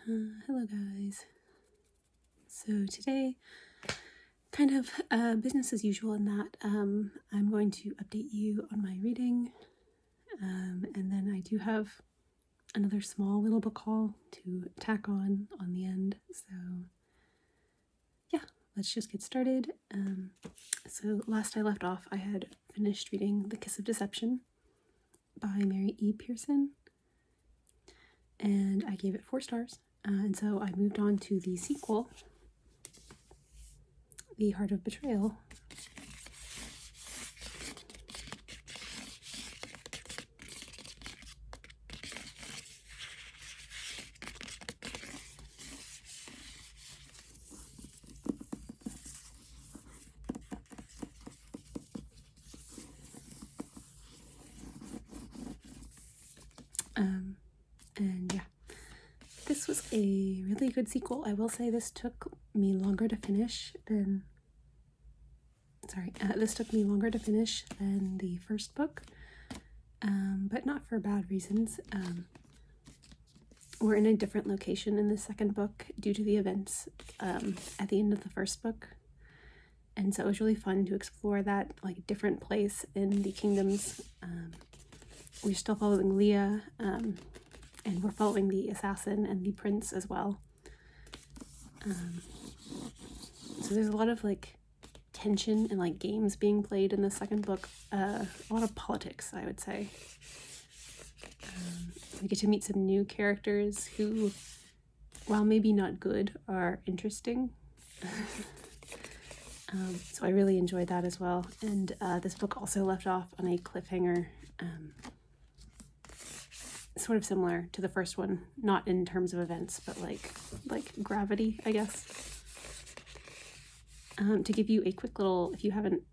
Hello guys. So today, kind of business as usual in that I'm going to update you on my reading, and then I do have another small little book haul to tack on the end. So yeah, let's just get started. So last I left off, I had finished reading The Kiss of Deception by Mary E. Pearson, and I gave it 4 stars. And so I moved on to the sequel, The Heart of Betrayal. And yeah, this was a really good sequel. I will say this took me longer to finish than the first book, but not for bad reasons. We're in a different location in the second book due to the events at the end of the first book, and so it was really fun to explore that different place in the kingdoms. We're still following Leah, and we're following the assassin and the prince as well. So there's a lot of tension and games being played in the second book. A lot of politics, I would say. We get to meet some new characters who, while maybe not good, are interesting. So I really enjoyed that as well. And this book also left off on a cliffhanger, sort of similar to the first one, not in terms of events, but like gravity, I guess. To give you a quick little, if you haven't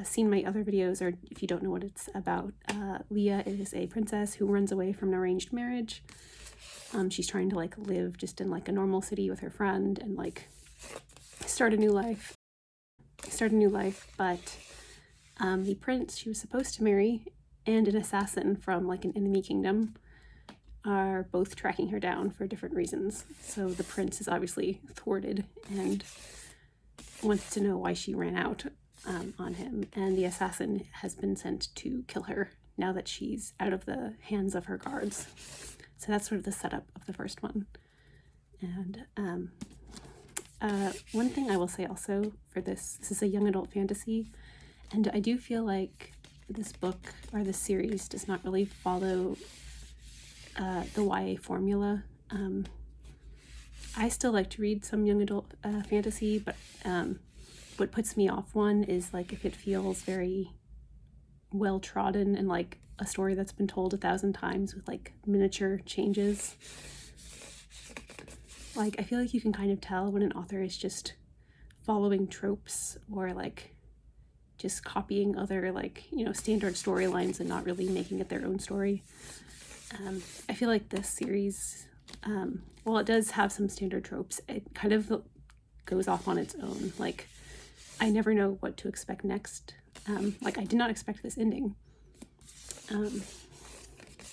seen my other videos, or if you don't know what it's about, Leah is a princess who runs away from an arranged marriage. She's trying to live just in a normal city with her friend and start a new life, but the prince she was supposed to marry and an assassin from an enemy kingdom are both tracking her down for different reasons. So the prince is obviously thwarted and wants to know why she ran out on him, and the assassin has been sent to kill her now that she's out of the hands of her guards. So that's sort of the setup of the first one. And one thing I will say also for this is a young adult fantasy, and I do feel like this book or this series does not really follow the YA formula. I still like to read some young adult fantasy, but what puts me off one is if it feels very well trodden and a story that's been told 1,000 times with miniature changes. I feel like you can kind of tell when an author is just following tropes or just copying other standard storylines and not really making it their own story. I feel like this series, while it does have some standard tropes, it kind of goes off on its own. I never know what to expect next. I did not expect this ending. And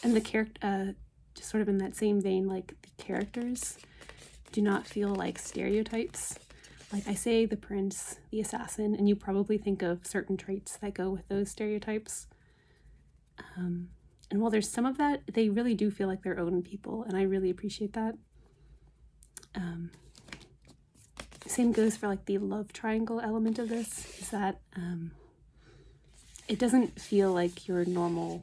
the character, just sort of in that same vein, the characters do not feel like stereotypes. I say the prince, the assassin, and you probably think of certain traits that go with those stereotypes. And while there's some of that, they really do feel like their own people, and I really appreciate that. Same goes for the love triangle element of this, is that it doesn't feel like your normal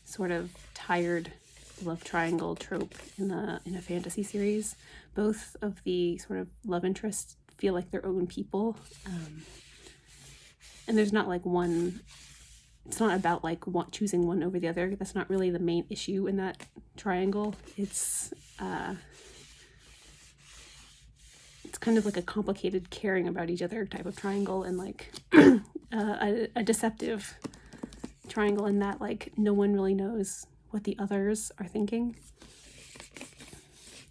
sort of tired love triangle trope in a fantasy series. Both of the sort of love interests feel like their own people, and there's not one. It's not about choosing one over the other. That's not really the main issue in that triangle. It's kind of a complicated caring about each other type of triangle, and a deceptive triangle in that no one really knows what the others are thinking.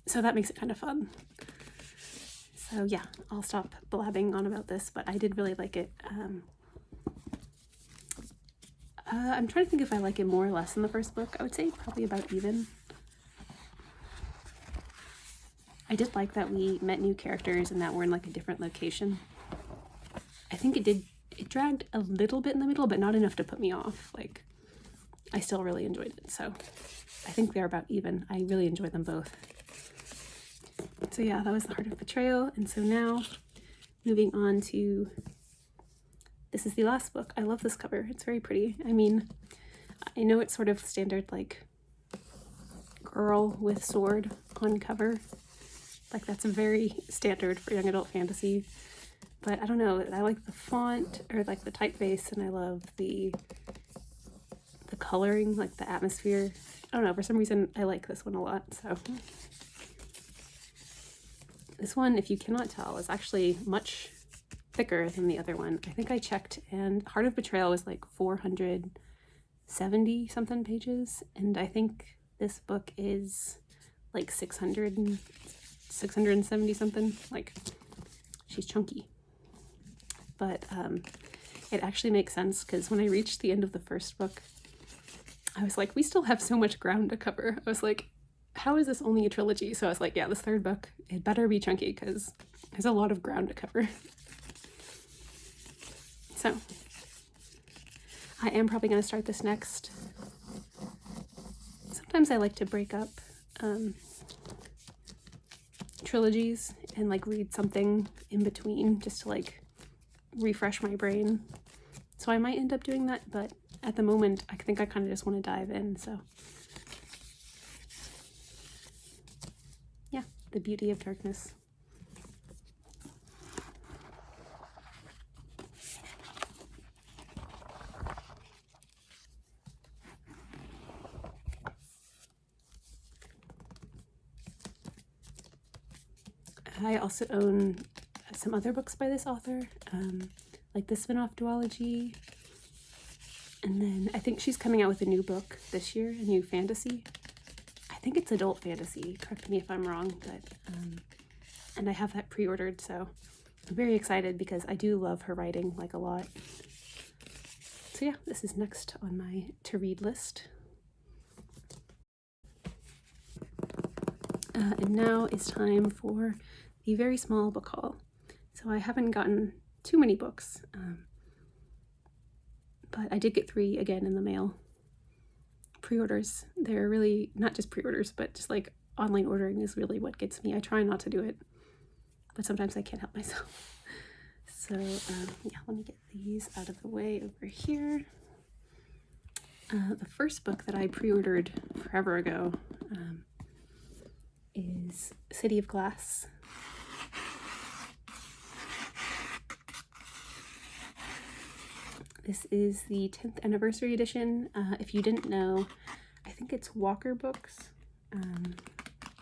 So that makes it kind of fun. So yeah, I'll stop blabbing on about this, but I did really like it. I'm trying to think if I like it more or less than the first book. I would say probably about even. I did like that we met new characters and that we're in like a different location. I think it dragged a little bit in the middle, but not enough to put me off. Like, I still really enjoyed it, so I think they're about even. I really enjoyed them both. So yeah, that was The Heart of Betrayal, and so now moving on to, this is the last book. I love this cover. It's very pretty. I mean, I know it's sort of standard, like, girl with sword on cover. Like, that's very standard for young adult fantasy. But I don't know, I like the font, or like the typeface, and I love the coloring, like the atmosphere. I don't know, for some reason I like this one a lot, so. This one, if you cannot tell, is actually much thicker than the other one. I think I checked, and Heart of Betrayal was like 470 something pages, and I think this book is like 670 something. Like, she's chunky. But it actually makes sense, because when I reached the end of the first book, I was like, we still have so much ground to cover. I was like, how is this only a trilogy? So I was like, yeah, this third book, it better be chunky, because there's a lot of ground to cover. So I am probably going to start this next. Sometimes I like to break up trilogies and like read something in between, just to like refresh my brain. So I might end up doing that, but at the moment I think I kind of just want to dive in. So yeah, The Beauty of Darkness. I also own some other books by this author, like the spin-off duology, and then I think she's coming out with a new book this year, a new fantasy. I think it's adult fantasy, correct me if I'm wrong, but and I have that pre-ordered, so I'm very excited because I do love her writing, like, a lot. So yeah, this is next on my to-read list. And now it's time for the very small book haul. So I haven't gotten too many books, but I did get 3 again in the mail. Pre-orders, they're really, not just pre-orders, but just like online ordering is really what gets me. I try not to do it, but sometimes I can't help myself. So yeah, let me get these out of the way over here. The first book that I pre-ordered forever ago is City of Glass. This is the 10th anniversary edition. If you didn't know, I think it's Walker Books.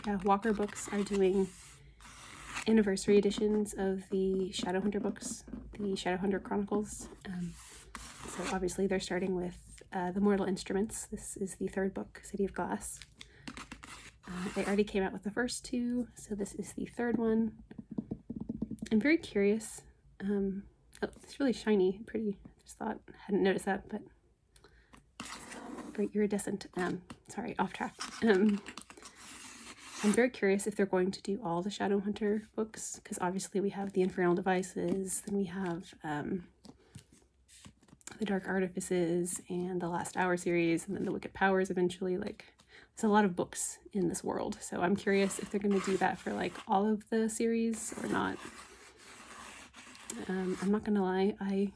Yeah, Walker Books are doing anniversary editions of the Shadowhunter books, the Shadowhunter Chronicles. So obviously they're starting with The Mortal Instruments. This is the 3rd book, City of Glass. They already came out with the first 2, so this is the 3rd one. I'm very curious. Oh, it's really shiny, pretty. Just thought, hadn't noticed that, but very iridescent. Sorry, off track. I'm very curious if they're going to do all the Shadowhunter books, because obviously we have the Infernal Devices, then we have the Dark Artifices, and the Last Hour series, and then the Wicked Powers eventually. Like, there's a lot of books in this world, so I'm curious if they're going to do that for like all of the series or not. I'm not gonna lie, I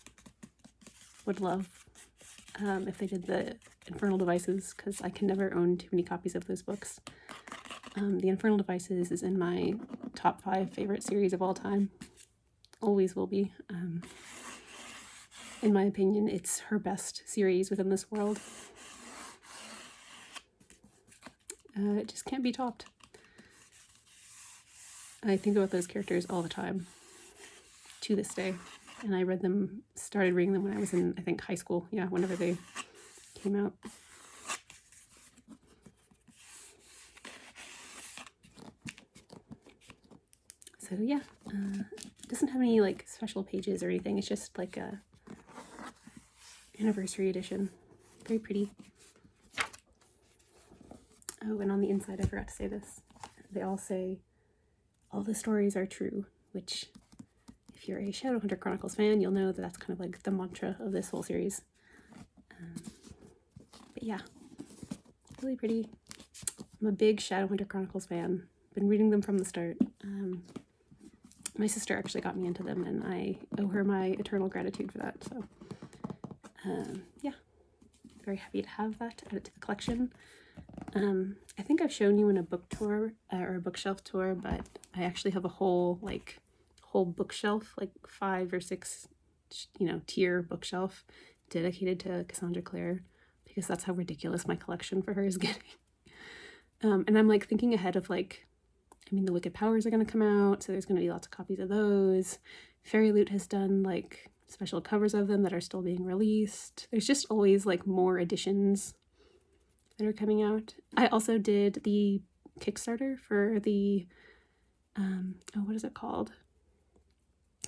would love if they did the Infernal Devices, because I can never own too many copies of those books. The Infernal Devices is in my top 5 favorite series of all time. Always will be. In my opinion, it's her best series within this world. It just can't be topped. I think about those characters all the time, to this day. And I started reading them when I was in, I think, high school. Yeah, whenever they came out. So yeah, it doesn't have any like special pages or anything. It's just like a anniversary edition. Very pretty. Oh, and on the inside, I forgot to say this. They all say all the stories are true, which if you're a Shadowhunter Chronicles fan, you'll know that that's kind of like the mantra of this whole series. But yeah, really pretty. I'm a big Shadowhunter Chronicles fan. Been reading them from the start. My sister actually got me into them, and I owe her my eternal gratitude for that. So yeah, very happy to have that added to the collection. I think I've shown you in a book tour or a bookshelf tour, but I actually have a whole bookshelf, like 5 or 6, tier bookshelf dedicated to Cassandra Clare, because that's how ridiculous my collection for her is getting. And I'm like thinking ahead of the Wicked Powers are going to come out, so there's going to be lots of copies of those. Fairy Loot has done like special covers of them that are still being released. There's just always like more editions that are coming out. I also did the Kickstarter for the what is it called?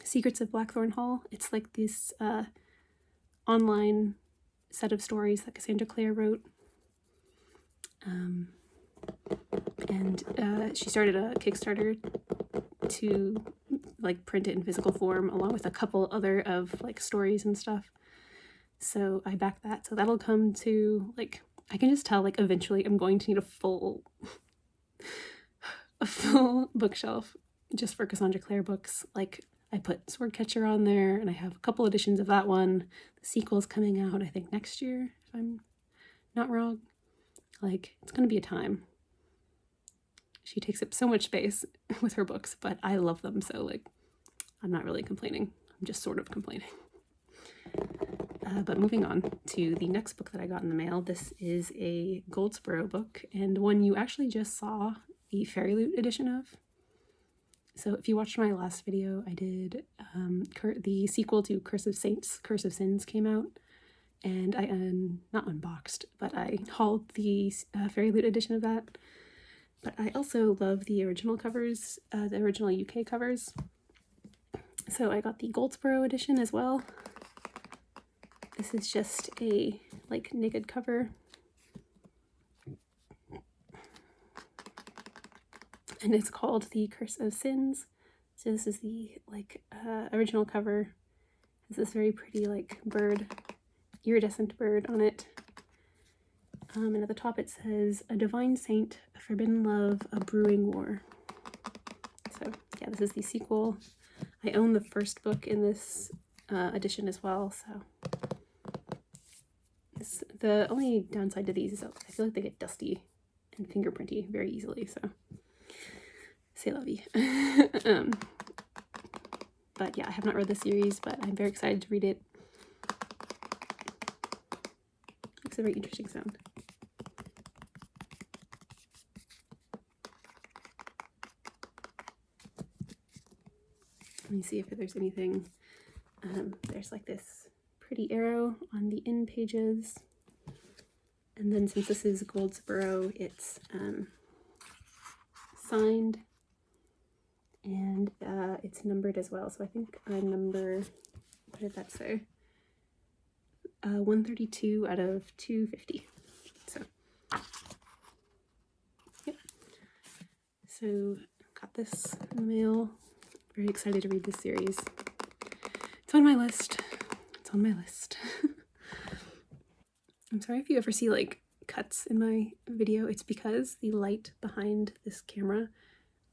Secrets of Blackthorn Hall. It's like this online set of stories that Cassandra Clare wrote. And she started a Kickstarter to like print it in physical form, along with a couple other of like stories and stuff. So I backed that. So that'll come to like, I can just tell like eventually I'm going to need a full bookshelf just for Cassandra Clare books. Like I put Swordcatcher on there, and I have a couple editions of that one. The sequel's coming out I think next year, if I'm not wrong. Like it's gonna be a time. She takes up so much space with her books, but I love them, so like I'm not really complaining. I'm just sort of complaining. But moving on to the next book that I got in the mail. This is a Goldsboro book, and one you actually just saw the Fairy Loot edition of. So if you watched my last video, I did the sequel to Curse of Saints, Curse of Sins came out, and I not unboxed, but I hauled the Fairy Loot edition of that. But I also love the original covers, the original UK covers. So I got the Goldsboro edition as well. This is just a like naked cover. And it's called The Curse of Sins. So this is the like original cover. It's this very pretty like bird, iridescent bird on it. And at the top it says, "A divine saint, a forbidden love, a brewing war." So yeah, this is the sequel. I own the first book in this edition as well, so the only downside to these is I feel like they get dusty and fingerprinty very easily, so c'est la vie. But yeah, I have not read the series, but I'm very excited to read it. It's a very interesting sound. Let me see if there's anything. There's like this pretty arrow on the end pages. And then since this is Goldsboro, it's signed, and it's numbered as well. So I think I'm number, what did that say? 132 out of 250. So, yep. So got this in the mail. Very excited to read this series. It's on my list. It's on my list. I'm sorry if you ever see like cuts in my video. It's because the light behind this camera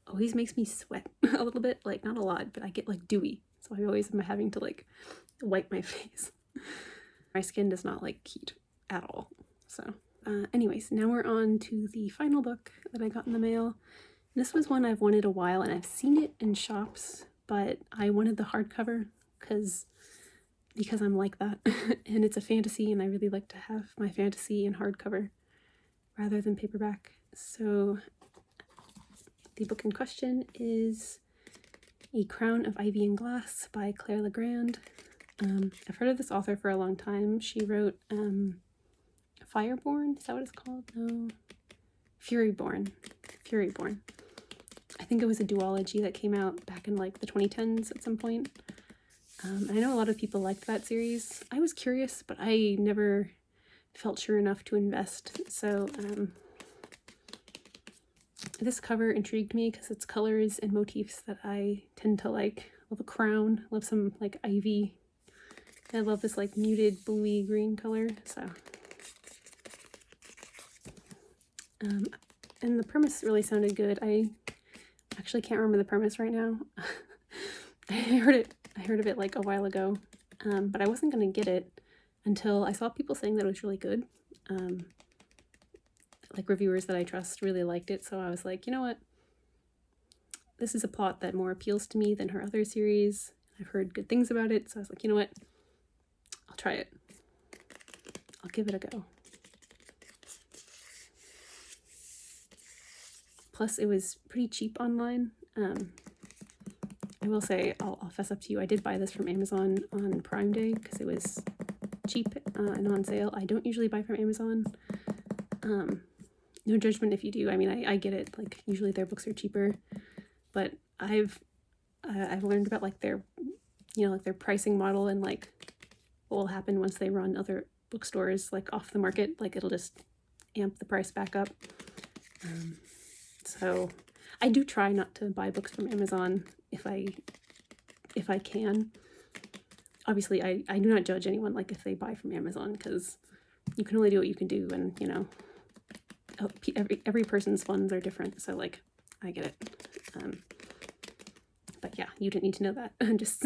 always makes me sweat a little bit, like not a lot, but I get like dewy. So I always am having to like wipe my face. My skin does not like heat at all. So anyways, now we're on to the final book that I got in the mail. This was one I've wanted a while, and I've seen it in shops, but I wanted the hardcover because I'm like that. And it's a fantasy, and I really like to have my fantasy in hardcover rather than paperback. So the book in question is A Crown of Ivy and Glass by Claire Legrand. I've heard of this author for a long time. She wrote Fireborn, is that what it's called? No, Furyborn. I think it was a duology that came out back in like the 2010s at some point. I know a lot of people liked that series. I was curious, but I never felt sure enough to invest. So This cover intrigued me because it's colors and motifs that I tend to like. I love a crown, love some like ivy. I love this like muted bluey green color, so. And the premise really sounded good. I actually can't remember the premise right now. I heard of it like a while ago, but I wasn't gonna get it until I saw people saying that it was really good. Like reviewers that I trust really liked it, so I was like, you know what? This is a plot that more appeals to me than her other series. I've heard good things about it, so I was like, you know what? I'll try it. I'll give it a go. Plus, it was pretty cheap online. I will say, I'll fess up to you, I did buy this from Amazon on Prime Day because it was cheap and on sale. I don't usually buy from Amazon. No judgment if you do. I mean, I get it. Like, usually their books are cheaper, but I've learned about like their, you know, like their pricing model and like what will happen once they run other bookstores like off the market. Like, it'll just amp the price back up. So I do try not to buy books from Amazon if I can. Obviously, I do not judge anyone like if they buy from Amazon, because you can only do what you can do, and you know, every person's funds are different, so like I get it. But yeah, you didn't need to know that. I just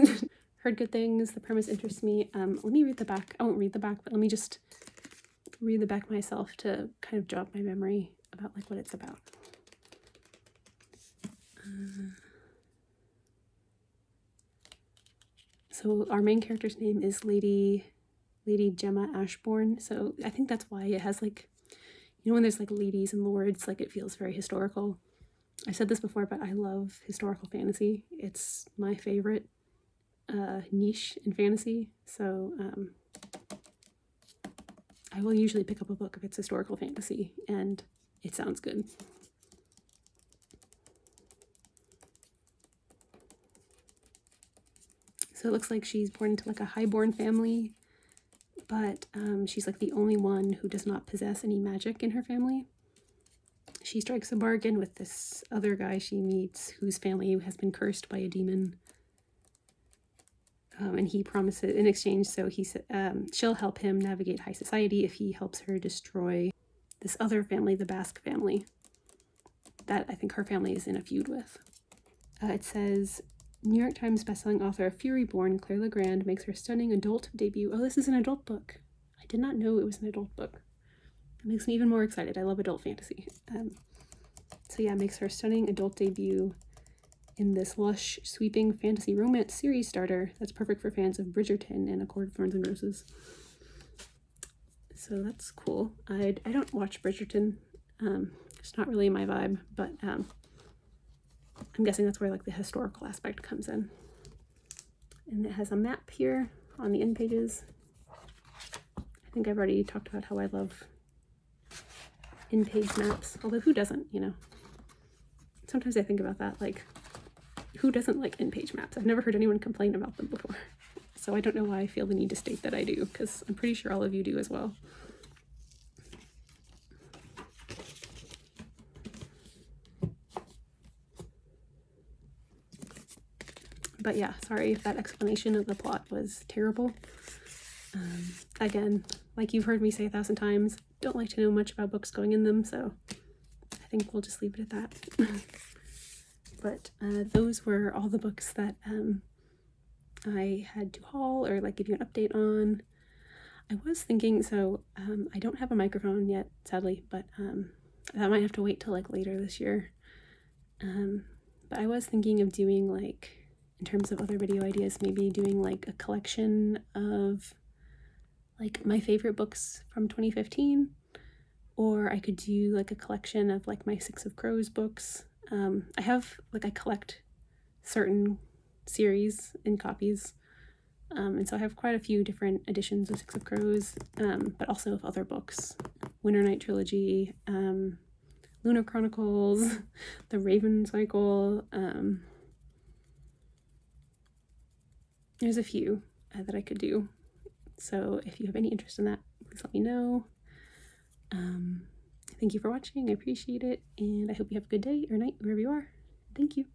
heard good things. The premise interests me. Let me read the back. I won't read the back, but let me just read the back myself to kind of jog my memory about like what it's about. So our main character's name is Lady Gemma Ashbourne. So I think that's why it has like, you know, when there's like ladies and lords, like it feels very historical. I said this before, but I love historical fantasy. It's my favorite niche in fantasy. So I will usually pick up a book if it's historical fantasy and it sounds good. So it looks like she's born into like a highborn family, but she's like the only one who does not possess any magic in her family. She strikes a bargain with this other guy she meets whose family has been cursed by a demon. And he promises in exchange, so she'll help him navigate high society if he helps her destroy this other family, the Basque family, that I think her family is in a feud with. It says, New York Times bestselling author Fury-born Claire Legrand makes her stunning adult debut. Oh, this is an adult book. I did not know it was an adult book. It makes me even more excited. I love adult fantasy. So yeah, makes her stunning adult debut in this lush, sweeping fantasy romance series starter that's perfect for fans of Bridgerton and A Court of Thorns and Roses. So that's cool. I don't watch Bridgerton. It's not really my vibe, but I'm guessing that's where like the historical aspect comes in. And it has a map here on the end pages. I think I've already talked about how I love in-page maps, although who doesn't, you know? Sometimes I think about that, like, who doesn't like in-page maps? I've never heard anyone complain about them before. So I don't know why I feel the need to state that I do, because I'm pretty sure all of you do as well. But yeah, sorry if that explanation of the plot was terrible. Again, like you've heard me say 1,000 times, don't like to know much about books going in them, so I think we'll just leave it at that. But those were all the books that I had to haul or like give you an update on. I was thinking, so I don't have a microphone yet, sadly, but that might have to wait till like later this year. But I was thinking of doing like, in terms of other video ideas, maybe doing like a collection of like my favorite books from 2015, or I could do like a collection of like my Six of Crows books. I have like, I collect certain series in copies, and so I have quite a few different editions of Six of Crows, but also of other books. Winter Night Trilogy, Lunar Chronicles, The Raven Cycle. There's a few that I could do. So if you have any interest in that, please let me know. I thank you for watching. I appreciate it, and I hope you have a good day or night wherever you are. Thank you.